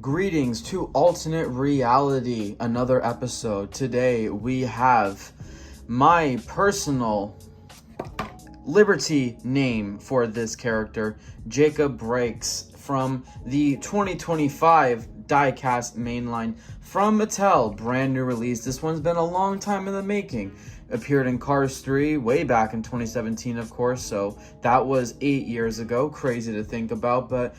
Greetings to Alternate Reality, another episode. Today we have my personal Liberty name for this character, Jacob Breaks, from the 2025 diecast mainline from Mattel, brand new release. This one's been a long time in the making. Appeared in Cars 3 way back in 2017, of course, so that was 8 years ago. Crazy to think about, but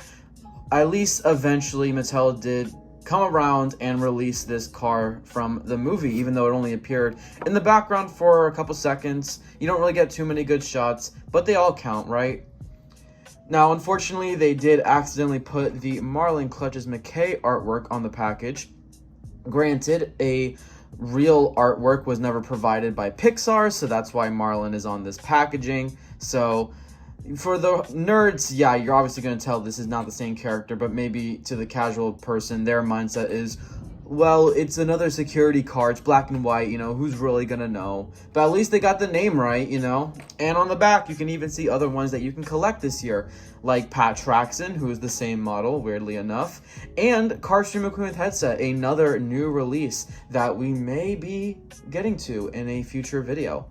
at least eventually Mattel did come around and release this car from the movie, even though it only appeared in the background for a couple seconds. You don't really get too many good shots, but they all count, right? Now, unfortunately, they did accidentally put the Marlon Clutches McKay artwork on the package. Granted, a real artwork was never provided by Pixar, so that's why Marlon is on this packaging. So for the nerds, yeah, you're obviously going to tell this is not the same character, but maybe to the casual person, their mindset is, well, it's another security car, it's black and white, who's really going to know? But at least they got the name right, And on the back, you can even see other ones that you can collect this year, like Pat Traxon, who is the same model, weirdly enough, and Car Stream McQueen with Headset, another new release that we may be getting to in a future video.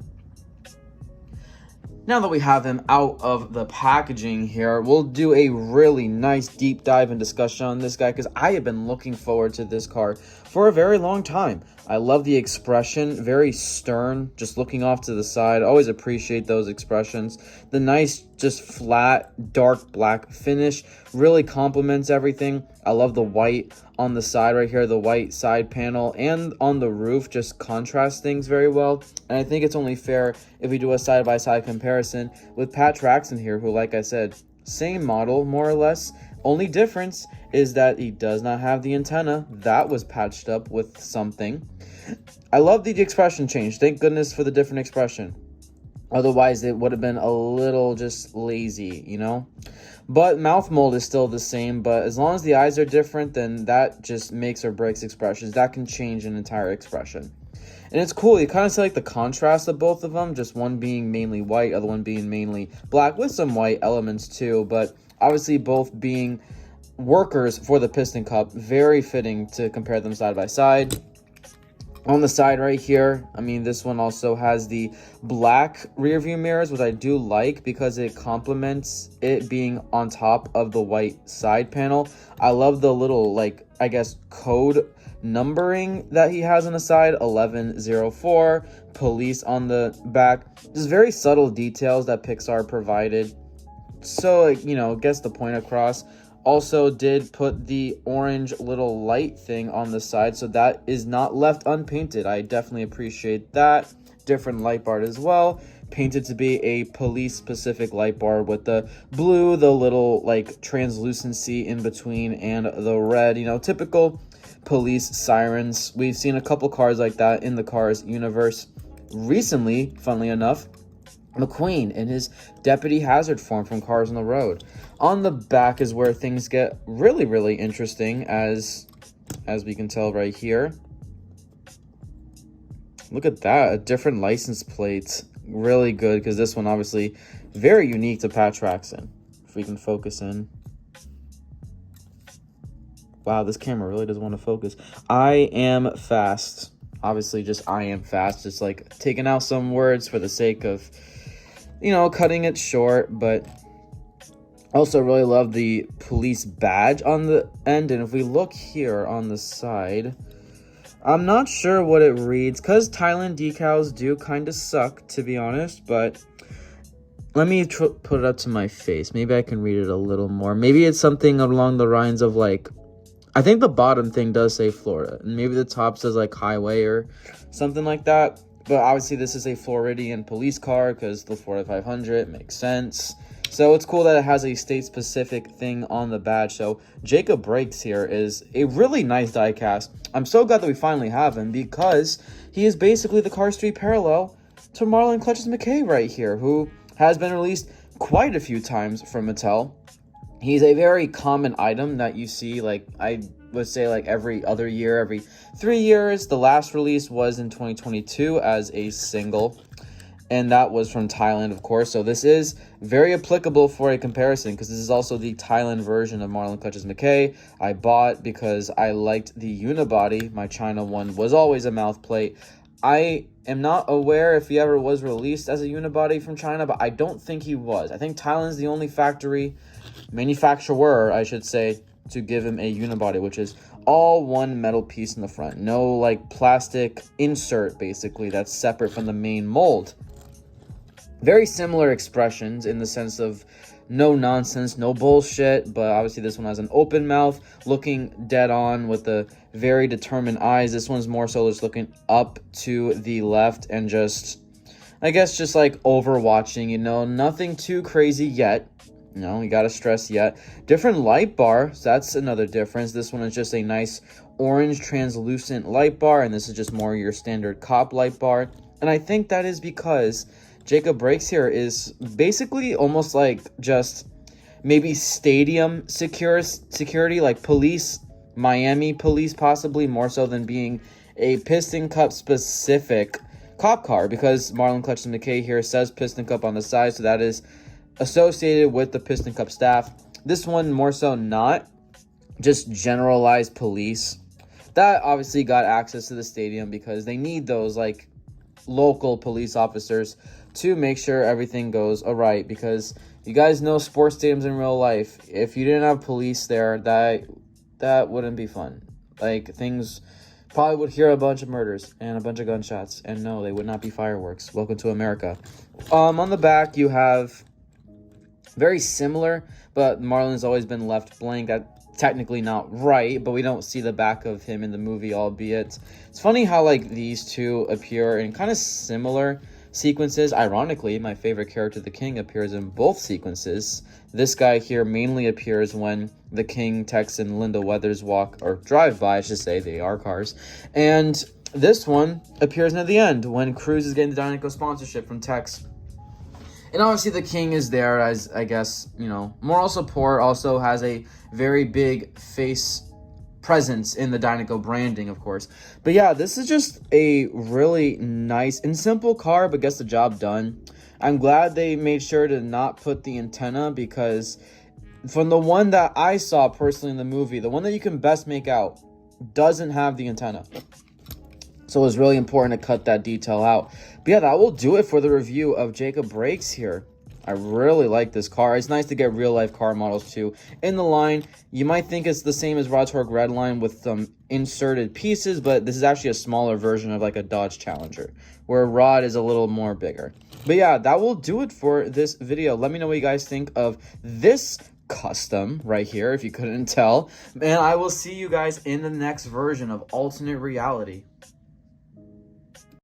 Now that we have him out of the packaging here, we'll do a really nice deep dive and discussion on this guy because I have been looking forward to this car for a very long time. I love the expression, very stern, just looking off to the side. Always appreciate those expressions. The nice, just flat, dark black finish really complements everything. I love the white on the side right here, the white side panel, and on the roof just contrast things very well. And I think it's only fair if we do a side-by-side comparison with Pat Traxon here, who, like I said, same model, more or less. Only difference is that he does not have the antenna. That was patched up with something. I love the expression change. Thank goodness for the different expression. Otherwise, it would have been a little just lazy, But mouth mold is still the same, but as long as the eyes are different, then that just makes or breaks expressions. That can change an entire expression. And it's cool. You kind of see like the contrast of both of them, just one being mainly white, other one being mainly black with some white elements too, but obviously both being workers for the Piston Cup. Very fitting to compare them side by side. On the side right here, this one also has the black rear view mirrors, which I do like because it complements it being on top of the white side panel. I love the little, code numbering that he has on the side, 1104, police on the back. Just very subtle details that Pixar provided. So, gets the point across. Also did put the orange little light thing on the side, so that is not left unpainted. I definitely appreciate that. Different light bar as well. Painted to be a police-specific light bar with the blue, the little, translucency in between, and the red. Typical police sirens. We've seen a couple cars like that in the Cars universe. Recently, funnily enough, McQueen in his Deputy Hazard form from Cars on the Road. On the back is where things get really, really interesting, as we can tell right here. Look at that, a different license plate. Really good, because this one obviously very unique to Pat Traxon. If we can focus in. Wow, this camera really doesn't want to focus. I am fast. Obviously, just I am fast. Just taking out some words for the sake of, cutting it short, but also really love the police badge on the end. And if we look here on the side, I'm not sure what it reads because Thailand decals do kind of suck, to be honest, but let me put it up to my face. Maybe I can read it a little more. Maybe it's something along the lines of I think the bottom thing does say Florida, and maybe the top says highway or something like that. But obviously this is a Floridian police car because the Florida 500 makes sense. So it's cool that it has a state-specific thing on the badge. So Jacob Breaks here is a really nice diecast. I'm so glad that we finally have him because he is basically the Cars 3 parallel to Marlon Clutches McKay right here, who has been released quite a few times from Mattel. He's a very common item that you see, I would say, every other year, every 3 years. The last release was in 2022 as a single. and that was from Thailand, of course. So this is very applicable for a comparison, because this is also the Thailand version of Marlon Clutches McKay. I bought because I liked the unibody. My China one was always a mouth plate. I am not aware if he ever was released as a unibody from China, but I don't think he was. I think Thailand's the only manufacturer, I should say, to give him a unibody, which is all one metal piece in the front. No, like, plastic insert, basically, that's separate from the main mold. Very similar expressions in the sense of no nonsense, no bullshit, but obviously this one has an open mouth, looking dead on with the very determined eyes. This one's more so just looking up to the left and just, I guess, just like overwatching, you know, nothing too crazy yet. No, you gotta stress yet. Different light bar, so that's another difference. This one is just a nice orange translucent light bar, and this is just more your standard cop light bar. And I think that is because Jacob Brakes here is basically almost like just maybe stadium security, like police, Miami police possibly, more so than being a Piston Cup specific cop car, because Marlon Clutches McKay here says Piston Cup on the side, so that is associated with the Piston Cup staff. This one more so not, just generalized police. That obviously got access to the stadium because they need those like local police officers to make sure everything goes all right, because you guys know sports stadiums in real life, if you didn't have police there, that wouldn't be fun. Like, things probably would hear a bunch of murders and a bunch of gunshots, and no, they would not be fireworks. Welcome to America. On the back you have very similar, but Marlon's always been left blank. That technically not right, but we don't see the back of him in the movie, albeit. It's funny how like these two appear in kind of similar sequences. Ironically, my favorite character, the King, appears in both sequences. This guy here mainly appears when the King, Tex, and Linda Weathers walk, or drive by, I should say, they are cars. And this one appears near the end when Cruz is getting the Dynaco sponsorship from Tex. And obviously the King is there as, I guess, you know, moral support. Also has a very big face presence in the Dynaco branding, of course. But yeah, this is just a really nice and simple car, but gets the job done. I'm glad they made sure to not put the antenna, because from the one that I saw personally in the movie, the one that you can best make out doesn't have the antenna. So it was really important to cut that detail out. But yeah, that will do it for the review of Jacob Brakes here. I really like this car. It's nice to get real-life car models, too. In the line, you might think it's the same as Rod Torque Redline with some inserted pieces, but this is actually a smaller version of like a Dodge Challenger, where Rod is a little more bigger. But yeah, that will do it for this video. Let me know what you guys think of this custom right here, if you couldn't tell. And I will see you guys in the next version of Alternate Reality.